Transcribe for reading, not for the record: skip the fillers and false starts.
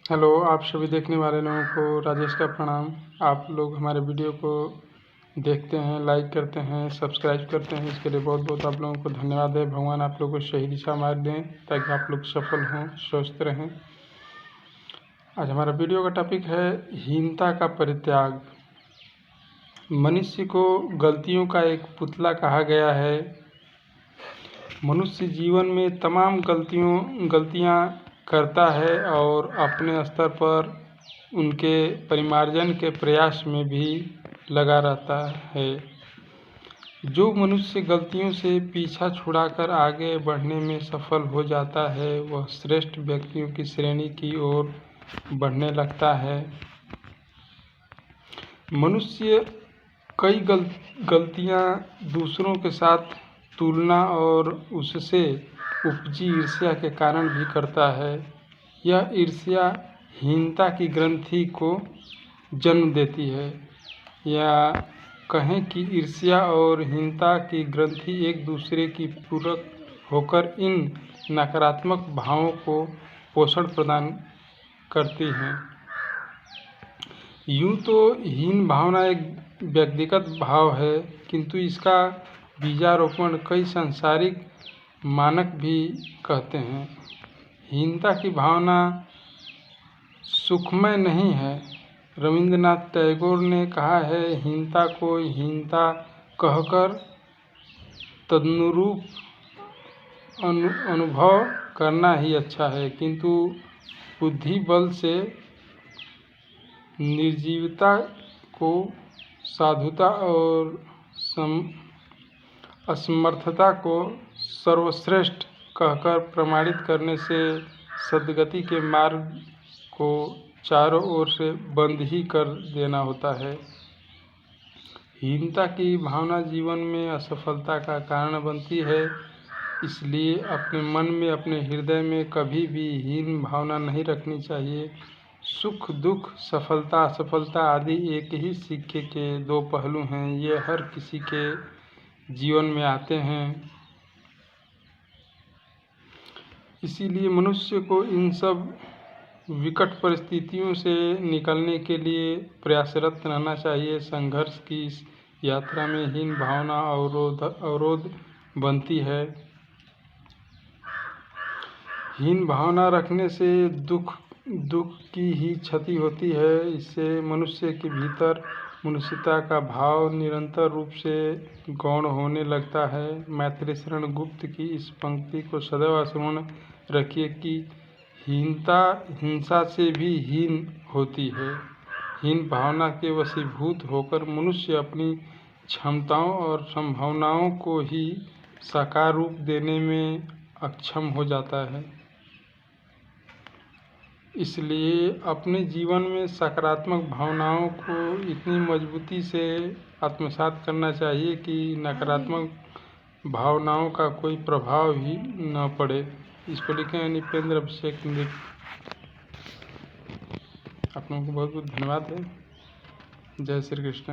Hello, आप सभी देखने वाले लोगों को राजेश का प्रणाम। आप लोग हमारे वीडियो को देखते हैं, लाइक करते हैं, सब्सक्राइब करते हैं, इसके लिए बहुत बहुत आप लोगों को धन्यवाद है। भगवान आप लोगों को सही दिशा मार्ग दें ताकि आप लोग सफल हों, स्वस्थ रहें। आज हमारा वीडियो का टॉपिक है हीनता का परित्याग। मनुष्य को गलतियों का एक पुतला कहा गया है। मनुष्य जीवन में तमाम गलतियाँ करता है और अपने स्तर पर उनके परिमार्जन के प्रयास में भी लगा रहता है। जो मनुष्य गलतियों से पीछा छुड़ाकर आगे बढ़ने में सफल हो जाता है वह श्रेष्ठ व्यक्तियों की श्रेणी की ओर बढ़ने लगता है। मनुष्य कई गलतियां दूसरों के साथ तुलना और उससे उपजी ईर्ष्या के कारण भी करता है। यह ईर्ष्या हीनता की ग्रंथि को जन्म देती है, या कहें कि ईर्ष्या और हीनता की ग्रंथि एक दूसरे की पूरक होकर इन नकारात्मक भावों को पोषण प्रदान करती हैं। यूँ तो हीन भावना एक व्यक्तिगत भाव है, किंतु इसका बीजारोपण कई सांसारिक मानक भी कहते हैं। हीनता की भावना सुखमय नहीं है। रविंद्रनाथ टैगोर ने कहा है, हीनता को हीनता कहकर तदनुरूप अनुभव करना ही अच्छा है, किंतु बुद्धि बल से निर्जीवता को साधुता और असमर्थता को सर्वश्रेष्ठ कहकर प्रमाणित करने से सद्गति के मार्ग को चारों ओर से बंद ही कर देना होता है। हीनता की भावना जीवन में असफलता का कारण बनती है, इसलिए अपने मन में, अपने हृदय में कभी भी हीन भावना नहीं रखनी चाहिए। सुख दुख, सफलता असफलता आदि एक ही सिक्के के दो पहलू हैं। ये हर किसी के जीवन में आते हैं। इसीलिए मनुष्य को इन सब विकट परिस्थितियों से निकलने के लिए प्रयासरत रहना चाहिए। संघर्ष की इस यात्रा में हीन भावना अवरोध बनती है। हीन भावना रखने से दुख की ही क्षति होती है। इससे मनुष्य के भीतर मनुष्यता का भाव निरंतर रूप से गौण होने लगता है। मैथिली शरण गुप्त की इस पंक्ति को सदैव स्मरण रखिए कि हीनता हिंसा से भी हीन होती है। हीन भावना के वशीभूत होकर मनुष्य अपनी क्षमताओं और संभावनाओं को ही साकार रूप देने में अक्षम हो जाता है। इसलिए अपने जीवन में सकारात्मक भावनाओं को इतनी मजबूती से आत्मसात करना चाहिए कि नकारात्मक भावनाओं का कोई प्रभाव ही न पड़े। इसको लिखे हैं निपेंद्र अभिषेक मृत। आप लोगों को बहुत बहुत धन्यवाद है। जय श्री कृष्ण।